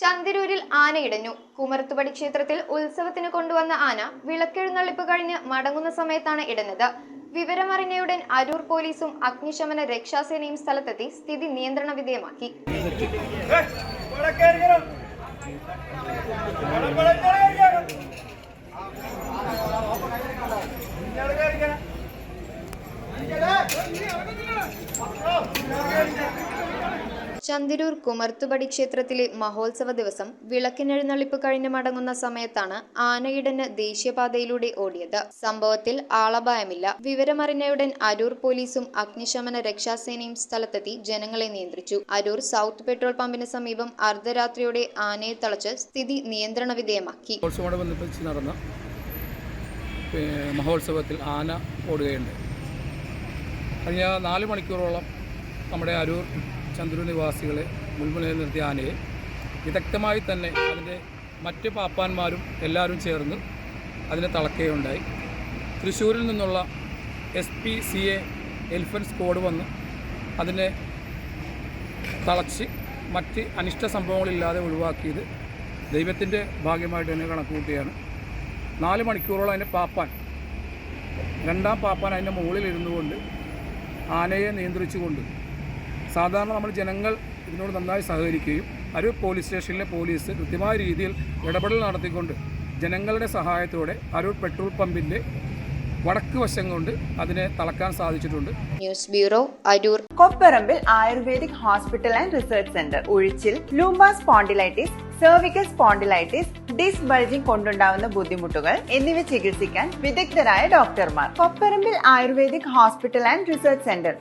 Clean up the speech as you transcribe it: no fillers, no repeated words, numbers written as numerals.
ചന്തിരൂരിൽ ആനയിടഞ്ഞു. കുമരത്തുപടി ക്ഷേത്രത്തിൽ ഉത്സവത്തിന് കൊണ്ടുവന്ന ആന വിളക്കെഴുന്നള്ളിപ്പ് കഴിഞ്ഞ് മടങ്ങുന്ന സമയത്താണ് ഇടഞ്ഞത്. വിവരമറിഞ്ഞയുടൻ അരൂർ പോലീസും അഗ്നിശമന രക്ഷാസേനയും സ്ഥലത്തെത്തി സ്ഥിതി നിയന്ത്രണ വിധേയമാക്കി. ചന്തിരൂർ കുമരത്തുപടി ക്ഷേത്രത്തിലെ മഹോത്സവ ദിവസം വിളക്കിനെഴുന്നള്ളിപ്പ് കഴിഞ്ഞ് മടങ്ങുന്ന സമയത്താണ് ആനയിടഞ്ഞ് ദേശീയപാതയിലൂടെ ഓടിയത്. സംഭവത്തിൽ ആളപായമില്ല. വിവരമറിഞ്ഞയുടൻ അരൂർ പോലീസും അഗ്നിശമന രക്ഷാസേനയും സ്ഥലത്തെത്തി ജനങ്ങളെ നിയന്ത്രിച്ചു. അരൂർ സൗത്ത് പെട്രോൾ പമ്പിന് സമീപം അർദ്ധരാത്രിയോടെ ആനയെ തളച്ച് സ്ഥിതി നിയന്ത്രണ വിധേയമാക്കി. നടന്ന മഹോത്സവത്തിൽ ആന ഓടുകയുണ്ട്. കഴിഞ്ഞ 4 മണിക്കൂറോളം നമ്മുടെ അരൂർ ചന്തിരൂർ നിവാസികളെ മുൾമുനയിൽ നിർത്തിയ ആനയെ വിദഗ്ധമായി തന്നെ അതിൻ്റെ മറ്റ് പാപ്പാന്മാരും എല്ലാവരും ചേർന്ന് അതിനെ തളക്കുകയുണ്ടായി. തൃശ്ശൂരിൽ നിന്നുള്ള SPCA എലിഫൻറ്റ് സ്ക്വാഡ് വന്ന് അതിനെ തളച്ച് മറ്റ് അനിഷ്ട സംഭവങ്ങളില്ലാതെ ഒഴിവാക്കിയത് ദൈവത്തിൻ്റെ ഭാഗ്യമായിട്ട് തന്നെ കണക്കുകൂട്ടിയാണ്. 4 മണിക്കൂറോളം അതിൻ്റെ പാപ്പാൻ, രണ്ടാം പാപ്പാൻ അതിൻ്റെ മുകളിൽ ഇരുന്നു കൊണ്ട് ആനയെ നിയന്ത്രിച്ചുകൊണ്ട്, സാധാരണ നമ്മൾ ജനങ്ങൾ ഇതിനോട് നന്നായി സഹകരിക്കുകയും അരൂർ പോലീസ് സ്റ്റേഷനിലെ പോലീസ് കൃത്യമായ രീതിയിൽ ഇടപെടൽ നടത്തിക്കൊണ്ട് ജനങ്ങളുടെ സഹായത്തോടെ അരൂർ പെട്രോൾ പമ്പിൻ്റെ വടക്ക് വശം കൊണ്ട് അതിനെ തളക്കാൻ സാധിച്ചിട്ടുണ്ട്. News bureau, Aroor. Kopparambil Ayurvedic hospital and research centre. ഉഴിച്ചിൽ, lumbar spondylitis, cervical spondylitis, disc bulging കൊണ്ടുണ്ടാവുന്ന ബുദ്ധിമുട്ടുകൾ എന്നിവ ചികിത്സിക്കാൻ വിദഗ്ധരായ ഡോക്ടർമാർ. Kopparambil Ayurvedic hospital and research centre.